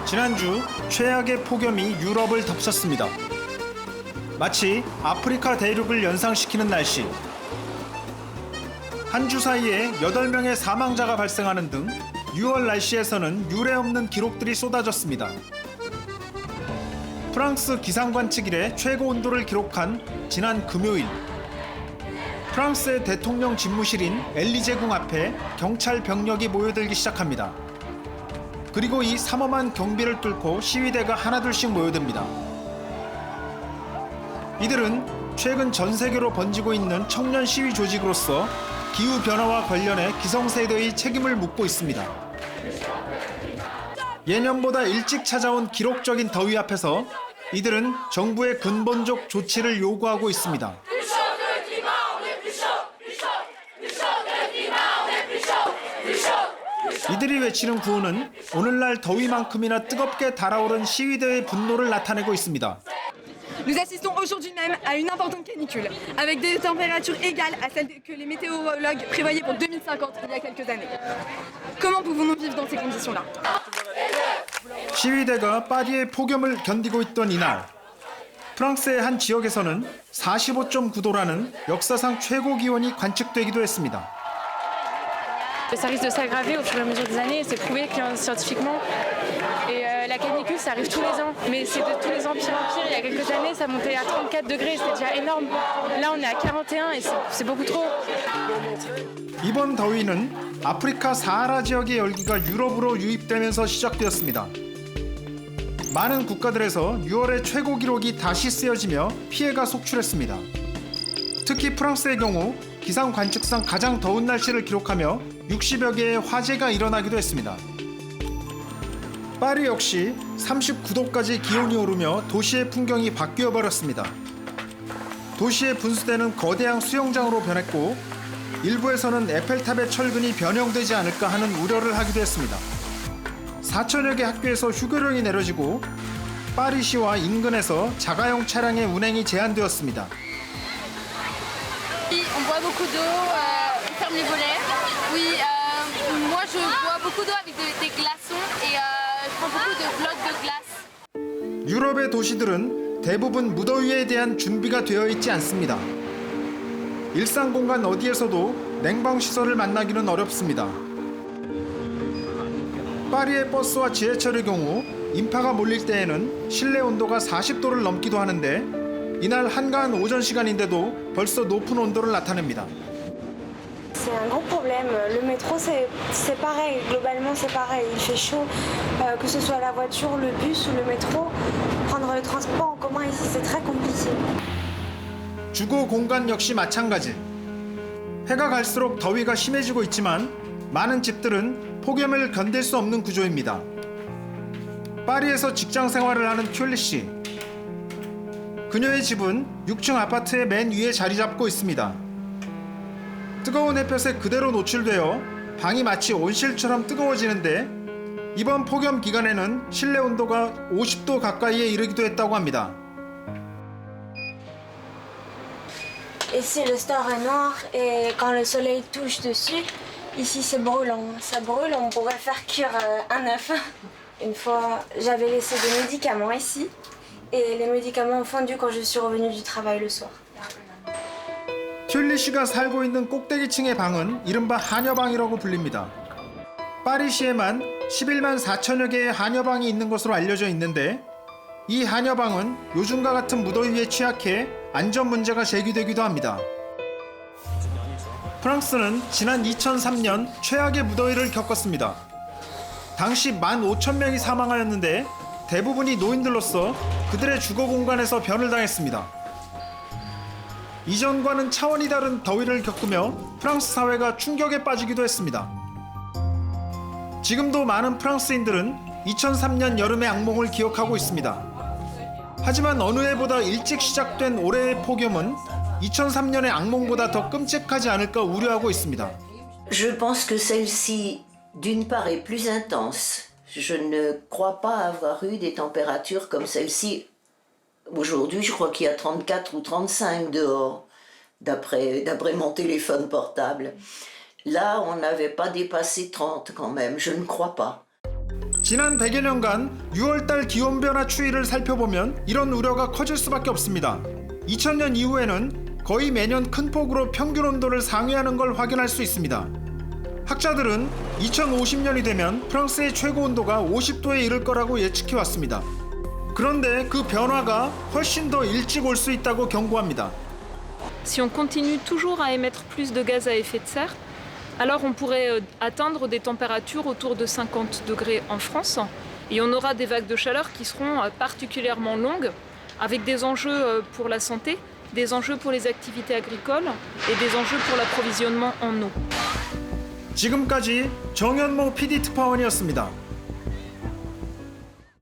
지난주 최악의 폭염이 유럽을 덮쳤습니다. 마치 아프리카 대륙을 연상시키는 날씨. 한 주 사이에 8명의 사망자가 발생하는 등 6월 날씨에서는 유례없는 기록들이 쏟아졌습니다. 프랑스 기상관측 이래 최고 온도를 기록한 지난 금요일. 프랑스의 대통령 집무실인 엘리제궁 앞에 경찰 병력이 모여들기 시작합니다. 그리고 이 삼엄한 경비를 뚫고 시위대가 하나둘씩 모여듭니다. 이들은 최근 전 세계로 번지고 있는 청년 시위 조직으로서 기후변화와 관련해 기성세대의 책임을 묻고 있습니다. 예년보다 일찍 찾아온 기록적인 더위 앞에서 이들은 정부의 근본적 조치를 요구하고 있습니다. 이들이 외치는 구호는 오늘날 더위만큼이나 뜨겁게 달아오른 시위대의 분노를 나타내고 있습니다. Nous assistons aujourd'hui même à une importante canicule, avec des températures égales à celles que les météorologues prévoyaient pour 2050 il y a quelques années. Comment pouvons-nous vivre dans ces conditions-là? 시위대가 파리의 폭염을 견디고 있던 이날, 프랑스의 한 지역에서는 45.9도라는 역사상 최고 기온이 관측되기도 했습니다. Ça risque de s'aggraver au fur et à mesure des années, c'est prouvé scientifiquement. Et la canicule, ça arrive tous les ans, mais c'est de tous les ans pire en pire. Il y a quelques années, ça montait à 34 degrés, c'était déjà énorme. Là, on est à 41 et c'est beaucoup trop. 이번 더위는 아프리카 사하라 지역의 열기가 유럽으로 유입되면서 시작되었습니다. 많은 국가들에서 6월의 최고 기록이 다시 쓰여지며 피해가 속출했습니다. 특히 프랑스의 경우 기상 관측상 가장 더운 날씨를 기록하며 60여 개의 화재가 일어나기도 했습니다. 파리 역시 39도까지 기온이 오르며 도시의 풍경이 바뀌어 버렸습니다. 도시에 분수대는 거대한 수영장으로 변했고 일부에서는 에펠탑의 철근이 변형되지 않을까 하는 우려를 하기도 했습니다. 4천여 개 학교에서 휴교령이 내려지고 파리시와 인근에서 자가용 차량의 운행이 제한되었습니다. Oui, on boit beaucoup d'eau, on ferme les volets. Oui, moi je bois beaucoup d'eau avec des glaçons et je prends beaucoup de blocs de glace. 유럽의 도시들은 대부분 무더위에 대한 준비가 되어 있지 않습니다. 일상 공간 어디에서도 냉방 시설을 만나기는 어렵습니다. 파리의 버스와 지하철의 경우 인파가 몰릴 때에는 실내 온도가 40도를 넘기도 하는데 이날 한가한 오전 시간인데도 벌써 높은 온도를 나타냅니다. C'est un gros problème. Le métro, c'est pareil. Globalement, c'est pareil. Il fait chaud. Que ce soit la voiture, le bus ou le métro, prendre le transport en commun ici, c'est très compliqué. 주거 공간 역시 마찬가지. 해가 갈수록 더위가 심해지고 있지만 많은 집들은 폭염을 견딜 수 없는 구조입니다. 파리에서 직장 생활을 하는 큐리 씨. 그녀의 집은 6층 아파트의 맨 위에 자리 잡고 있습니다. 뜨거운 햇볕에 그대로 노출되어 방이 마치 온실처럼 뜨거워지는데 이번 폭염 기간에는 실내 온도가 50도 가까이에 이르기도 했다고 합니다. Ici, le store est noir et quand le soleil touche dessus, ici c'est brûlant. Ça brûle, on pourrait faire cuire un œuf. Une fois, j'avais laissé des médicaments ici et les médicaments ont fondu quand je suis revenue du travail le soir. 튤리 씨가 살고 있는 꼭대기층의 방은 이른바 한여방이라고 불립니다. 파리시에만 11만 4천여 개의 한여방이 있는 것으로 알려져 있는데 이 한여방은 요즘과 같은 무더위에 취약해 안전 문제가 제기되기도 합니다. 프랑스는 지난 2003년 최악의 무더위를 겪었습니다. 당시 15,000명이 사망하였는데 대부분이 노인들로서 그들의 주거 공간에서 변을 당했습니다. 이전과는 차원이 다른 더위를 겪으며 프랑스 사회가 충격에 빠지기도 했습니다. 지금도 많은 프랑스인들은 2003년 여름의 악몽을 기억하고 있습니다. 하지만 어느 해보다 일찍 시작된 올해의 폭염은 2003년의 악몽보다 더 끔찍하지 않을까 우려하고 있습니다. Je pense que celle-ci, d'une part, est plus intense. Je ne crois pas avoir eu des températures comme celle-ci. Aujourd'hui, je crois qu'il y a 34 ou 35 dehors, d'après mon téléphone portable. Là, on n'avait pas dépassé 30 quand même, je ne crois pas. 지난 100여 년간 6월달 기온변화 추이를 살펴보면 이런 우려가 커질 수밖에 없습니다. 2000년 이후에는 거의 매년 큰 폭으로 평균 온도를 상회하는 걸 확인할 수 있습니다. 학자들은 2050년이 되면 프랑스의 최고 온도가 50도에 이를 거라고 예측해 왔습니다. 그런데 그 변화가 훨씬 더 일찍 올 수 있다고 경고합니다. Si on continue toujours à émettre plus de gaz à effet de serre, alors on pourrait atteindre des températures autour de 50 degrés en France et on aura des vagues de chaleur qui seront particulièrement longues avec des enjeux pour la santé, des enjeux pour les activités agricoles et des enjeux pour l'approvisionnement en eau. 지금까지 정현모 PD 특파원이었습니다.